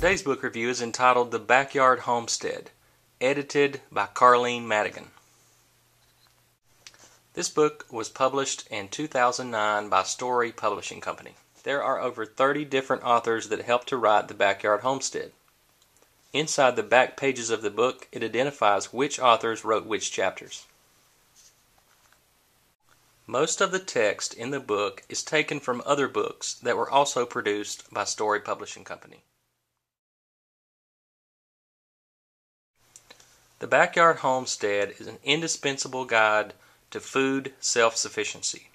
Today's book review is entitled The Backyard Homestead, edited by Carleen Madigan. This book was published in 2009 by Story Publishing Company. There are over 30 different authors that helped to write The Backyard Homestead. Inside the back pages of the book, it identifies which authors wrote which chapters. Most of the text in the book is taken from other books that were also produced by Story Publishing Company. The Backyard Homestead is an indispensable guide to food self-sufficiency.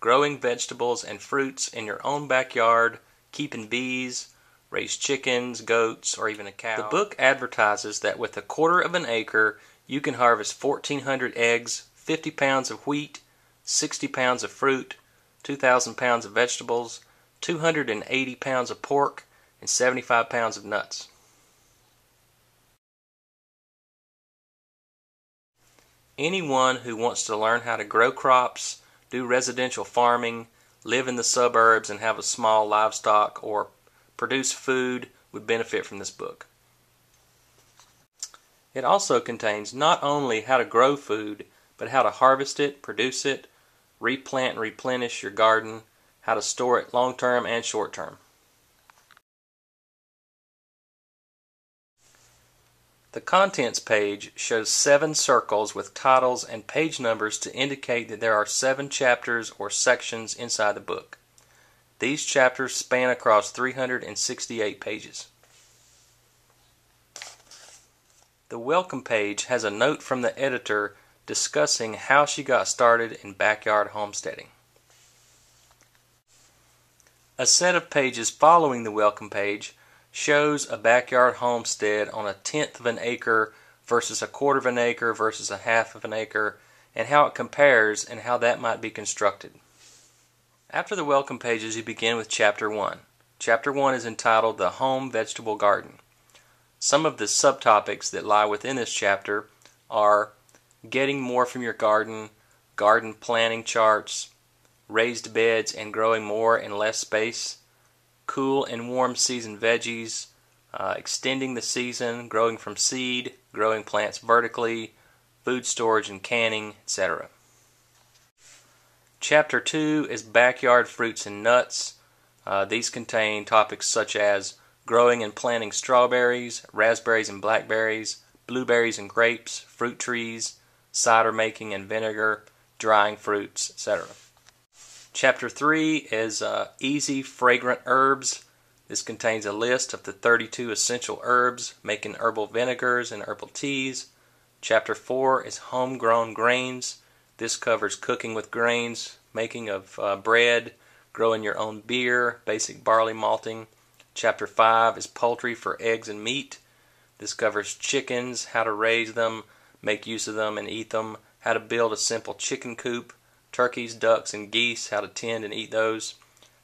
Growing vegetables and fruits in your own backyard, keeping bees, raise chickens, goats, or even a cow. The book advertises that with 1/4 of an acre, you can harvest 1,400 eggs, 50 pounds of wheat, 60 pounds of fruit, 2,000 pounds of vegetables, 280 pounds of pork, and 75 pounds of nuts. Anyone who wants to learn how to grow crops, do residential farming, live in the suburbs and have a small livestock, or produce food would benefit from this book. It also contains not only how to grow food, but how to harvest it, produce it, replant and replenish your garden, how to store it long-term and short-term. The contents page shows 7 circles with titles and page numbers to indicate that there are 7 chapters or sections inside the book. These chapters span across 368 pages. The welcome page has a note from the editor discussing how she got started in backyard homesteading. A set of pages following the welcome page shows a backyard homestead on 1/10 of an acre versus 1/4 of an acre versus 1/2 of an acre, and how it compares and how that might be constructed. After the welcome pages, you begin with Chapter 1. Chapter 1 is entitled The Home Vegetable Garden. Some of the subtopics that lie within this chapter are getting more from your garden, garden planning charts, raised beds and growing more in less space, cool and warm season veggies, extending the season, growing from seed, growing plants vertically, food storage and canning, etc. Chapter 2 is backyard fruits and nuts. These contain topics such as growing and planting strawberries, raspberries and blackberries, blueberries and grapes, fruit trees, cider making and vinegar, drying fruits, etc. Chapter 3 is Easy Fragrant Herbs. This contains a list of the 32 essential herbs, making herbal vinegars and herbal teas. Chapter 4 is Homegrown Grains. This covers cooking with grains, making of bread, growing your own beer, basic barley malting. Chapter 5 is Poultry for Eggs and Meat. This covers chickens, how to raise them, make use of them and eat them, how to build a simple chicken coop, turkeys, ducks, and geese, how to tend and eat those.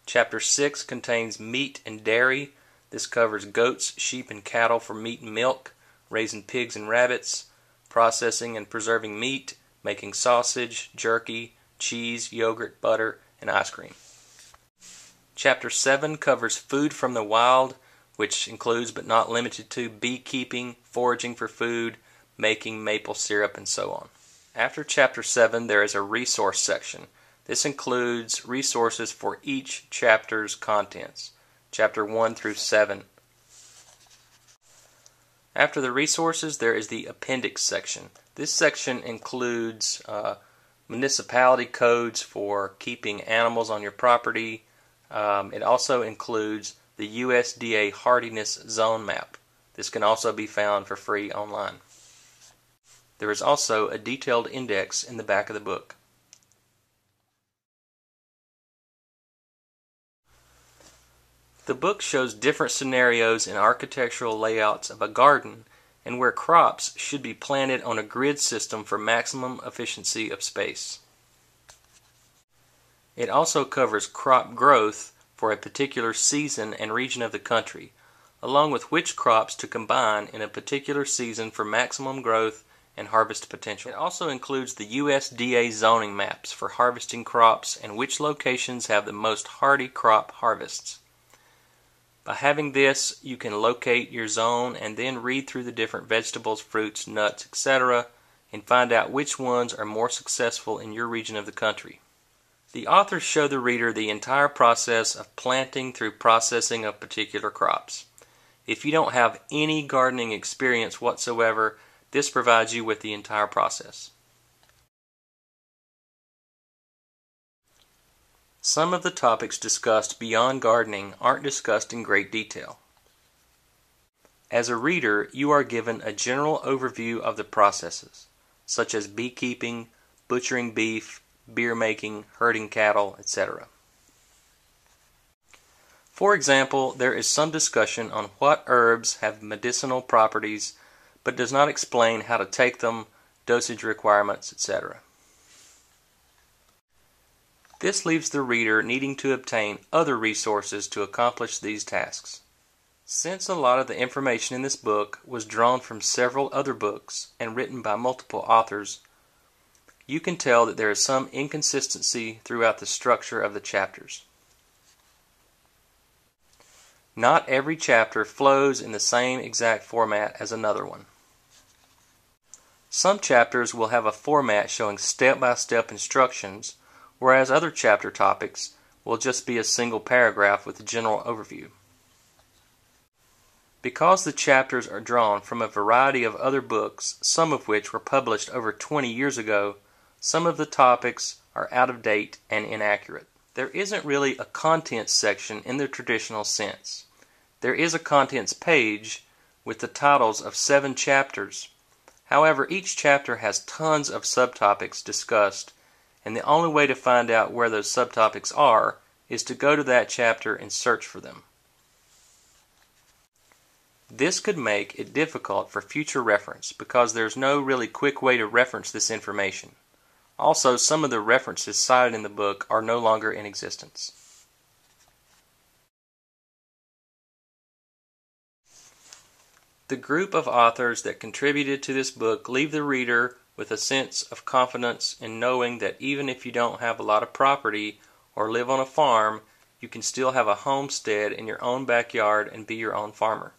Chapter 6 contains meat and dairy. This covers goats, sheep, and cattle for meat and milk, raising pigs and rabbits, processing and preserving meat, making sausage, jerky, cheese, yogurt, butter, and ice cream. Chapter 7 covers food from the wild, which includes but not limited to beekeeping, foraging for food, making maple syrup, and so on. After Chapter 7, there is a resource section. This includes resources for each chapter's contents, Chapter 1 through 7. After the resources, there is the appendix section. This section includes municipality codes for keeping animals on your property. It also includes the USDA Hardiness Zone Map. This can also be found for free online. There is also a detailed index in the back of the book. The book shows different scenarios and architectural layouts of a garden and where crops should be planted on a grid system for maximum efficiency of space. It also covers crop growth for a particular season and region of the country, along with which crops to combine in a particular season for maximum growth and harvest potential. It also includes the USDA zoning maps for harvesting crops and which locations have the most hardy crop harvests. By having this, you can locate your zone and then read through the different vegetables, fruits, nuts, etc., and find out which ones are more successful in your region of the country. The authors show the reader the entire process of planting through processing of particular crops. If you don't have any gardening experience whatsoever, this provides you with the entire process. Some of the topics discussed beyond gardening aren't discussed in great detail. As a reader, you are given a general overview of the processes, such as beekeeping, butchering beef, beer making, herding cattle, etc. For example, there is some discussion on what herbs have medicinal properties, but does not explain how to take them, dosage requirements, etc. This leaves the reader needing to obtain other resources to accomplish these tasks. Since a lot of the information in this book was drawn from several other books and written by multiple authors, you can tell that there is some inconsistency throughout the structure of the chapters. Not every chapter flows in the same exact format as another one. Some chapters will have a format showing step-by-step instructions, whereas other chapter topics will just be a single paragraph with a general overview. Because the chapters are drawn from a variety of other books, some of which were published over 20 years ago, some of the topics are out of date and inaccurate. There isn't really a contents section in the traditional sense. There is a contents page with the titles of 7 chapters. However, each chapter has tons of subtopics discussed, and the only way to find out where those subtopics are is to go to that chapter and search for them. This could make it difficult for future reference because there's no really quick way to reference this information. Also, some of the references cited in the book are no longer in existence. The group of authors that contributed to this book leave the reader with a sense of confidence in knowing that even if you don't have a lot of property or live on a farm, you can still have a homestead in your own backyard and be your own farmer.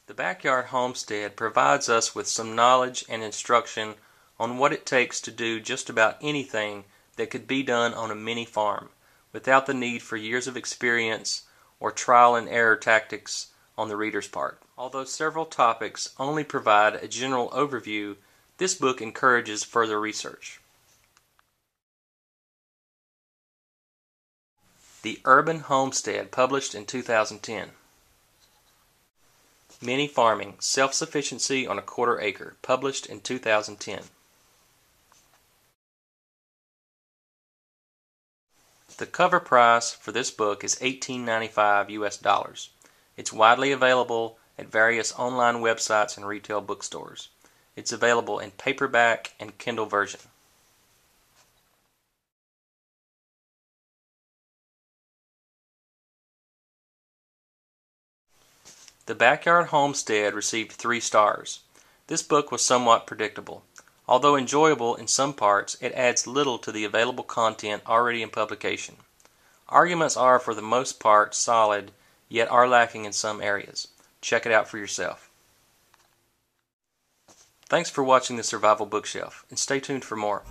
The Backyard Homestead provides us with some knowledge and instruction on what it takes to do just about anything that could be done on a mini farm without the need for years of experience or trial and error tactics on the reader's part. Although several topics only provide a general overview, this book encourages further research. The Urban Homestead, published in 2010. Mini Farming, Self-Sufficiency on a Quarter Acre, published in 2010. The cover price for this book is $18.95 US. It's widely available at various online websites and retail bookstores. It's available in paperback and Kindle version. The Backyard Homestead received 3 stars. This book was somewhat predictable. Although enjoyable in some parts, it adds little to the available content already in publication. Arguments are for the most part solid, yet are lacking in some areas. Check it out for yourself. Thanks for watching the Survival Bookshelf, and stay tuned for more.